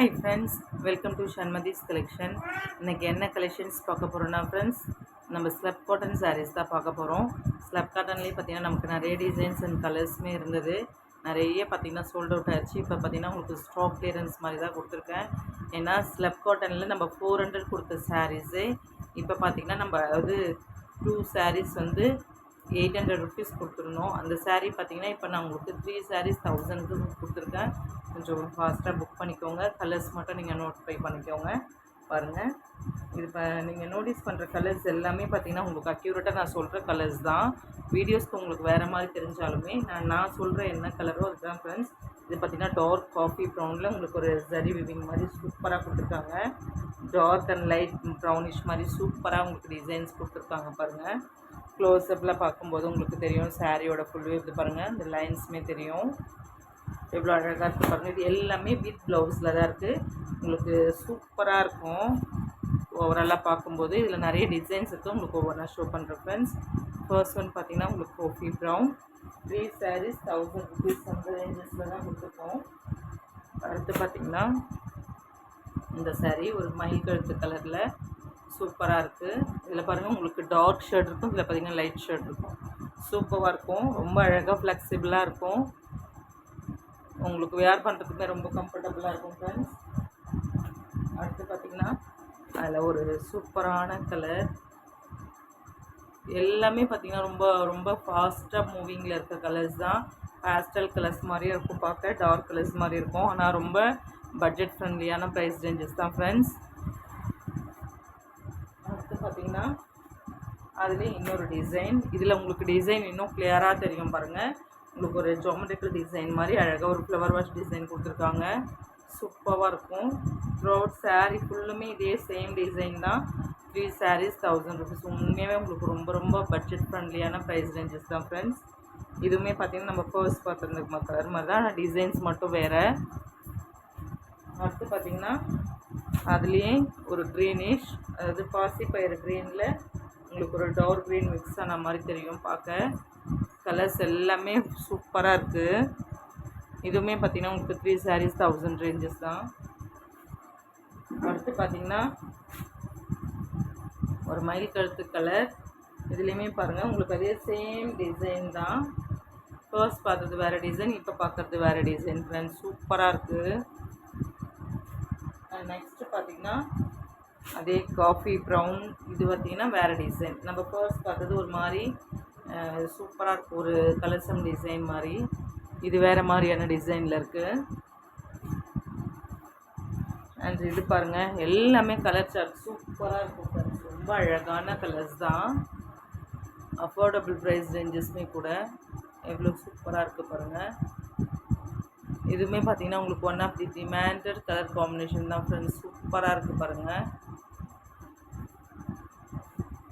Hi friends, welcome to Shanmati's collection. இன்னைக்கு என்ன collections பார்க்க போகிறோம்னா ஃப்ரெண்ட்ஸ், நம்ம ஸ்லப் காட்டன் சாரீஸ் தான் பார்க்க போகிறோம். ஸ்லப் காட்டன்லேயே பார்த்திங்கன்னா நமக்கு நிறைய டிசைன்ஸ் அண்ட் கலர்ஸுமே இருந்தது. நிறைய பார்த்திங்கன்னா சோல்ட் அவுட் ஆகிடுச்சு. இப்போ பார்த்திங்கன்னா உங்களுக்கு ஸ்டாக் கிளியரன்ஸ் மாதிரி தான் கொடுத்துருக்கேன். ஏன்னா ஸ்லப் காட்டனில் நம்ம 400 கொடுத்த சாரீஸு இப்போ பார்த்திங்கன்னா நம்ம அதாவது 2 சாரீஸ் வந்து 800 ருபீஸ் கொடுத்துருந்தோம். அந்த சாரீ பார்த்திங்கன்னா இப்போ நான் உங்களுக்கு 3 சாரீஸ் 1000க்கு கொடுத்துருக்கேன். கொஞ்சம் ஃபாஸ்ட்டாக புக் பண்ணிக்கோங்க. கலர்ஸ் மட்டும் நீங்கள் நோட்டிஃபை பண்ணிக்கோங்க. பாருங்கள், இது இப்போ நீங்கள் நோட்டீஸ் பண்ணுற கலர்ஸ் எல்லாமே பார்த்திங்கன்னா உங்களுக்கு அக்யூரேட்டாக நான் சொல்கிற கலர்ஸ் தான். வீடியோஸ்க்கு உங்களுக்கு வேறு மாதிரி தெரிஞ்சாலுமே நான் சொல்கிற என்ன கலரோ அதுதான் ஃப்ரெண்ட்ஸ். இது பார்த்திங்கன்னா டார்க் காஃபி ப்ரௌனில் உங்களுக்கு ஒரு ஜரி விவிங் மாதிரி சூப்பராக கொடுத்துருக்காங்க. டார்க் அண்ட் லைட் ப்ரௌனிஷ் மாதிரி சூப்பராக உங்களுக்கு டிசைன்ஸ் கொடுத்துருக்காங்க. பாருங்கள், க்ளோஸ்அப்பில் பார்க்கும்போது உங்களுக்கு தெரியும் சாரியோட ஃபுல் இது பாருங்கள், இந்த லைன்ஸுமே தெரியும் எவ்வளோ அழகாக இருக்குது பாருங்கள். இது எல்லாமே வித் ப்ளவுஸில் தான் இருக்குது. உங்களுக்கு சூப்பராக இருக்கும் ஓவராலாக பார்க்கும்போது. இதில் நிறைய டிசைன்ஸ் இருக்குது, உங்களுக்கு ஒவ்வொன்றா ஷோ பண்ணுறேன் ஃப்ரெண்ட்ஸ். ஃபர்ஸ்ட் ஒன் பார்த்திங்கன்னா உங்களுக்கு காஃபி ப்ரௌன் 3 சாரீஸ் 1000 ருபீஸ் அந்த ரேஞ்சஸில் தான் கொடுத்துருக்கோம். அடுத்து பார்த்திங்கன்னா இந்த சாரீ ஒரு மயில் கழுத்து கலரில் சூப்பராக இருக்குது. இதில் பாருங்கள் உங்களுக்கு டார்க் ஷர்ட் இருக்கும், இதில் பார்த்திங்கன்னா லைட் ஷர்ட் இருக்கும். சூப்பராக இருக்கும், ரொம்ப அழகாக ஃப்ளெக்சிபிளாக இருக்கும். உங்களுக்கு வேர் பண்ணுறதுக்குமே ரொம்ப கம்ஃபர்டபுளாக இருக்கும் ஃப்ரெண்ட்ஸ். அடுத்து பார்த்திங்கன்னா அதில் ஒரு சூப்பரான கலர். எல்லாமே பார்த்திங்கன்னா ரொம்ப ரொம்ப ஃபாஸ்ட்டாக மூவிங்கில் இருக்க கலர்ஸ் தான். பேஸ்டல் கலர்ஸ் மாதிரியும் இருக்கும், பார்க்க டார்க் கலர்ஸ் மாதிரி இருக்கும். ஆனால் ரொம்ப பட்ஜெட் ஃப்ரெண்ட்லியான ப்ரைஸ் ரேஞ்சஸ் தான் ஃப்ரெண்ட்ஸ். அடுத்து பார்த்திங்கன்னா அதுலேயும் இன்னொரு டிசைன். இதில் உங்களுக்கு டிசைன் இன்னும் கிளியராக தெரியும் பாருங்கள். உங்களுக்கு ஒரு ஜோமெட்ரிக்கல் டிசைன் மாதிரி அழகாக ஒரு ஃப்ளவர் வாஷ் டிசைன் கொடுத்துருக்காங்க. சூப்பராக இருக்கும். த்ரோட் சாரீ ஃபுல்லுமே இதே சேம் டிசைன் தான். 3 சாரீஸ் 1000 ருபீஸ். உண்மையாகவே உங்களுக்கு ரொம்ப ரொம்ப பட்ஜெட் ஃப்ரெண்ட்லியான ப்ரைஸ் ரேஞ்சஸ் தான் ஃப்ரெண்ட்ஸ். இதுவுமே பார்த்திங்கன்னா நம்ம ஃபர்ஸ்ட் பார்த்துருந்த கலர் மாதிரி தான், டிசைன்ஸ் மட்டும் வேறு. அடுத்து பார்த்திங்கன்னா அதுலேயே ஒரு க்ரீனிஷ், அதாவது பாசிப்பயிறு க்ரீனில் உங்களுக்கு ஒரு டார்க் க்ரீன் மிக்ஸ் ஆன மாதிரி தெரியும் பார்க்க. கலர்ஸ் எல்லாமே சூப்பராக இருக்குது. இதுவுமே பார்த்திங்கன்னா உங்களுக்கு 3 சாரீஸ் 1000 ரேஞ்சஸ் தான். அடுத்து பார்த்திங்கன்னா ஒரு மயில் கழுத்து கலர். இதுலேயுமே பாருங்கள் உங்களுக்கு அதே சேம் டிசைன் தான். ஃபர்ஸ்ட் பார்த்தது வேறு டிசைன், இப்போ பார்க்குறது வேறு டிசைன் ஃப்ரெண்ட்ஸ். சூப்பராக இருக்குது. நெக்ஸ்ட்டு பார்த்திங்கன்னா அதே காஃபி ப்ரௌன். இது பார்த்திங்கன்னா வேறு டிசைன். நம்ம ஃபர்ஸ்ட் பார்த்தது ஒரு மாதிரி சூப்பராக இருக்கும், ஒரு கலர்சம் டிசைன் மாதிரி. இது வேறு மாதிரியான டிசைனில் இருக்குது. அண்ட் இது பாருங்கள், எல்லாமே கலர் சார்ட் சூப்பராக இருக்கும் ஃப்ரெண்ட்ஸ். ரொம்ப அழகான கலர்ஸ் தான். அஃபோர்டபுள் ப்ரைஸ் ரேஞ்சஸ்மே கூட எவ்வளோ சூப்பராக இருக்குது பாருங்கள். இதுவுமே பார்த்திங்கன்னா உங்களுக்கு one of the demanded colour combination தான் ஃப்ரெண்ட்ஸ். சூப்பராக இருக்குது பாருங்கள்.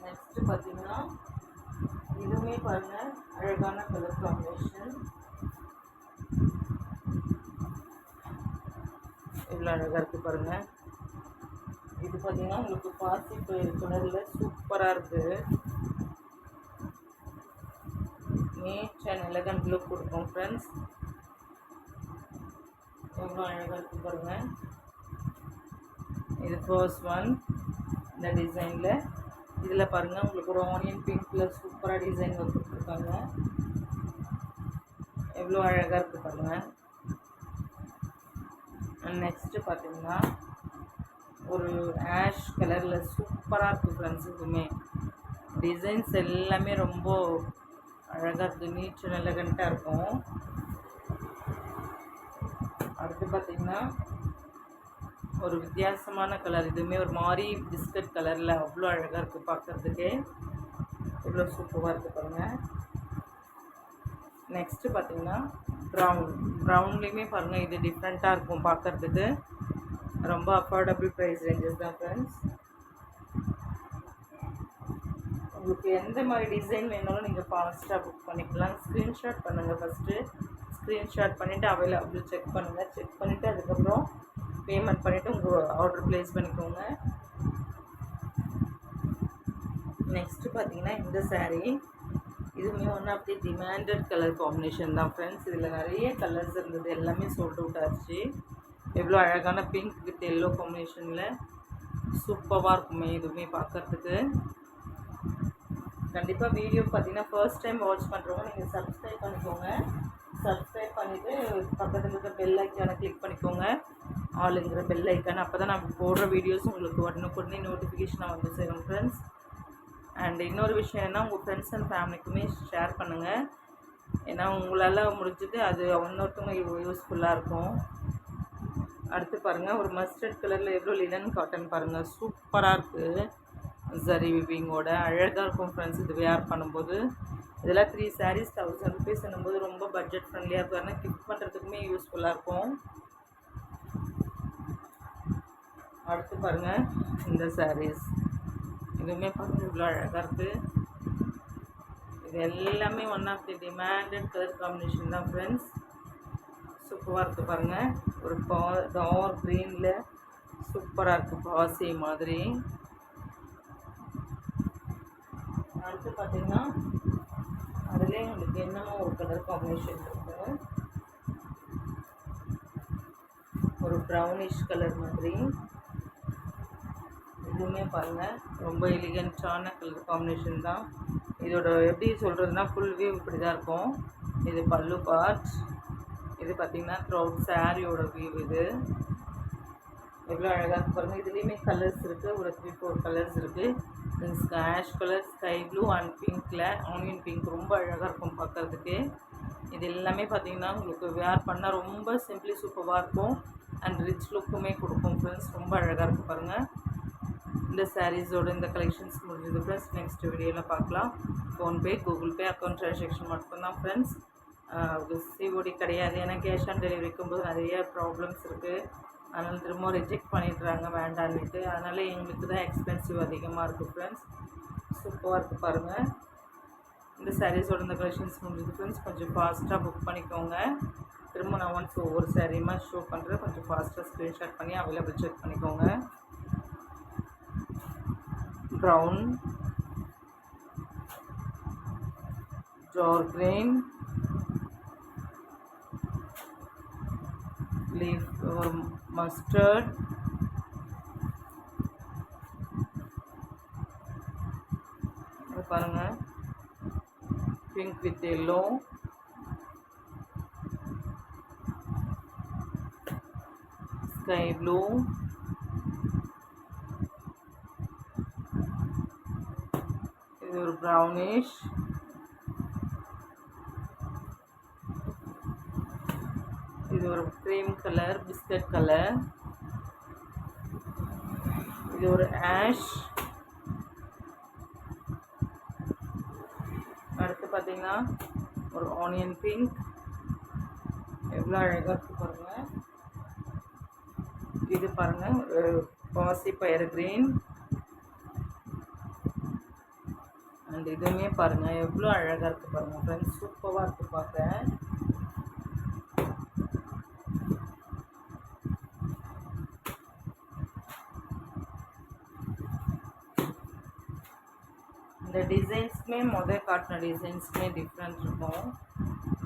நெக்ஸ்ட்டு பார்த்திங்கன்னா இதுவுமே பாருங்கள் அழகான கலர் காம்பினேஷன். எவ்வளோ அழகாக இருக்குது பாருங்கள். இது பார்த்திங்கன்னா உங்களுக்கு பாசிப்பயிறு கலரில் சூப்பராக இருக்குது. நீட் அண்ட் எலகண்ட் லுக் கொடுக்கும் ஃப்ரெண்ட்ஸ். எவ்வளோ அழகாக இருக்குது பாருங்கள். இது ஃபர்ஸ்ட் ஒன் இந்த டிசைனில். இதில் பாருங்கள் உங்களுக்கு ஒரு ஆனியன் பிங்க்கில் சூப்பராக டிசைன் கொடுத்துருக்காங்க. எவ்வளோ அழகாக இருக்குது பாருங்கள். அண்ட் நெக்ஸ்ட்டு பார்த்திங்கன்னா ஒரு ஆஷ் கலரில் சூப்பராக இருக்குது ஃப்ரெண்ட்ஸ். இதுவுமே டிசைன்ஸ் எல்லாமே ரொம்ப அழகாக இருக்குது, நீட் அண்ட் எலகண்ட்டாக இருக்கும். அடுத்து பார்த்திங்கன்னா ஒரு வித்தியாசமான கலர். இதுவுமே ஒரு மாதிரி பிஸ்கட் கலரில் அவ்வளோ அழகாக இருக்குது பார்க்குறதுக்கே. எவ்வளோ சூப்பராக இருக்குது பாருங்கள். நெக்ஸ்ட்டு பார்த்திங்கன்னா ப்ரௌன்லேயுமே பாருங்கள் இது டிஃப்ரெண்ட்டாக இருக்கும் பார்க்குறதுக்கு. ரொம்ப அஃபோர்டபுள் ப்ரைஸ் ரேஞ்சஸ் தான் ஃப்ரெண்ட்ஸ். உங்களுக்கு எந்த மாதிரி டிசைன் வேணாலும் நீங்கள் ஃபாஸ்ட்டாக புக் பண்ணிக்கலாம். ஸ்க்ரீன்ஷாட் பண்ணுங்கள். ஃபஸ்ட்டு ஸ்க்ரீன்ஷாட் பண்ணிவிட்டு அவைலபிள் செக் பண்ணுங்கள். செக் பண்ணிவிட்டு அதுக்கப்புறம் பேமெண்ட் பண்ணிவிட்டு உங்கள் ஆர்டர் ப்ளேஸ் பண்ணிக்கோங்க. நெக்ஸ்ட்டு பார்த்திங்கன்னா இந்த சாரீ இதுவுமே one of the demanded colour combination தான் ஃப்ரெண்ட்ஸ். இதில் நிறைய கலர்ஸ் இருந்தது, எல்லாமே சோல்ட் அவுட் ஆச்சு. எவ்வளோ அழகான பிங்க் வித் எல்லோ காம்பினேஷனில் சூப்பராக இருக்குமே இதுவுமே பார்க்குறதுக்கு. கண்டிப்பாக வீடியோ பார்த்தீங்கன்னா ஃபர்ஸ்ட் டைம் வாட்ச் பண்ணுறவங்க நீங்கள் சப்ஸ்கிரைப் பண்ணிக்கோங்க. சப்ஸ்கிரைப் பண்ணிவிட்டு பக்கத்தில் இருக்க பெல் ஐக்கானை கிளிக் பண்ணிக்கோங்க, ஆளுங்கிற பெல் ஐக்கான். அப்போ தான் நான் போடுற வீடியோஸ் உங்களுக்கு உடனுக்குடனே நோட்டிஃபிகேஷனாக வந்து சேரும் ஃப்ரெண்ட்ஸ். அண்ட் இன்னொரு விஷயம் என்ன, உங்கள் ஃப்ரெண்ட்ஸ் அண்ட் ஃபேமிலிக்குமே ஷேர் பண்ணுங்கள். ஏன்னா உங்களால் முடிஞ்சது அது இன்னொருத்தவங்க யூஸ்ஃபுல்லாக இருக்கும். அடுத்து பாருங்கள், ஒரு மஸ்டர்ட் கலரில் எவ்வளோ லினன் காட்டன் பாருங்கள், சூப்பராக இருக்குது. சரி விவிங்கோட அழகாக இருக்கும் ஃப்ரெண்ட்ஸ் இது வேர் பண்ணும்போது. இதெல்லாம் 3 sarees 1000 rupees என்னும்போது ரொம்ப பட்ஜெட் ஃப்ரெண்ட்லியாக இருக்கும். ஆனால் கிஃப்ட் பண்ணுறதுக்குமே யூஸ்ஃபுல்லாக இருக்கும். அடுத்து பாருங்கள் இந்த sarees, இதுவுமே பாருங்கள் இவ்வளோ அழகாக இருக்குது. இது எல்லாமே one of the demanded colour combination தான் ஃப்ரெண்ட்ஸ். சூப்பராக இருக்குது பாருங்கள். ஒரு டார்க் க்ரீனில் சூப்பராக இருக்குது, பாசி மாதிரி. அடுத்து பார்த்திங்கன்னா அதுலேயே உங்களுக்கு என்னமோ ஒரு கலர் காம்பினேஷன் இருக்குது, ஒரு ப்ரௌனிஷ் கலர் மாதிரி. இதுவுமே பாருங்கள் ரொம்ப எலிகண்ட்டான கலர் காம்பினேஷன் தான். இதோட எப்படி சொல்கிறதுனா ஃபுல் வியூ இப்படி தான் இருக்கும். இது பல்லு பார்ட். இது பார்த்திங்கன்னா த்ரோட் சாரியோட வியூ. இது எவ்வளோ அழகாக பாருங்கள். இதுலேயுமே கலர்ஸ் இருக்குது, ஒரு 3-4 கலர்ஸ் இருக்குது. Ash colour, sky blue and பிங்க்கில் ஆனியன் பிங்க் ரொம்ப அழகாக இருக்கும் பார்க்குறதுக்கு. இது எல்லாமே பார்த்திங்கன்னா உங்களுக்கு வேர் பண்ணால் ரொம்ப சிம்பிளி சூப்பராக இருக்கும் அண்ட் ரிச் லுக்குமே கொடுக்கும் ஃப்ரெண்ட்ஸ். ரொம்ப அழகாக இருக்குது பாருங்கள். இந்த சாரீஸோட இந்த கலெக்ஷன்ஸ் முடிஞ்சது ஃப்ரெண்ட்ஸ். நெக்ஸ்ட் வீடியோவில் பார்க்கலாம். PhonePe, Google Pay account transaction மட்டும்தான் ஃப்ரெண்ட்ஸ். சிஓடி கிடையாது. ஏன்னா கேஷ் ஆன் டெலிவரி இருக்கும்போது நிறைய ப்ராப்ளம்ஸ் இருக்குது. அதனால் திரும்ப ரிஜெக்ட் பண்ணிடுறாங்க வேண்டான்னுட்டு. அதனால் எங்களுக்கு தான் எக்ஸ்பென்சிவ் அதிகமாக இருக்குது ஃப்ரெண்ட்ஸ். சூப்பராக இருக்குது பாருங்கள். இந்த சாரீஸோட இந்த கலெக்ஷன்ஸ் முடிஞ்சது ஃப்ரெண்ட்ஸ். கொஞ்சம் ஃபாஸ்ட்டாக புக் பண்ணிக்கோங்க. திரும்ப நான் ஒன்ஸ் ஒவ்வொரு சாரீமாக ஷோ பண்ணுறேன். கொஞ்சம் ஃபாஸ்ட்டாக ஸ்க்ரீன்ஷாட் பண்ணி அவைலபிள் செக் பண்ணிக்கோங்க. ப்ரௌன், டார்க் கிரீன், லீஃப் ஒரு மஸ்டர்ட், பாருங்கள் pink with yellow, sky blue, இது ஒரு ப்ரௌனிஷ், இது ஒரு க்ரீம் கலர், பிஸ்கட் கலர், இது ஒரு ஆஷ். அடுத்து பார்த்தீங்கன்னா ஒரு ஆனியன் பிங்க், எவ்வளோ அழகாக இருக்குது பாருங்கள். இது பாருங்கள் ஒரு பாசி பயிறு க்ரீன். அண்ட் இதுவுமே பாருங்கள் எவ்வளோ அழகாக இருக்குது பாருங்கள் ஃப்ரெண்ட்ஸ். சூப்பராக இருக்குது பார்க்க. இந்த டிசைன்ஸுமே காட்டின டிசைன்ஸுமே டிஃப்ரெண்ட் இருக்கும்.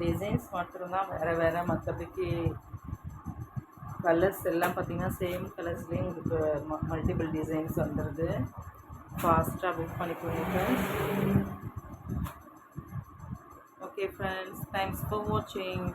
டிசைன்ஸ் மட்டும்தான் வேறு வேறு, மற்றபடிக்கு கலர்ஸ் எல்லாம் பார்த்திங்கன்னா சேம் கலர்ஸ்லேயும் உங்களுக்கு மல்டிபிள் டிசைன்ஸ் வந்துடுது. ஃபாஸ்ட்டாக புக் பண்ணிக்கோங்க friends. Okay friends, thanks for வாட்சிங்.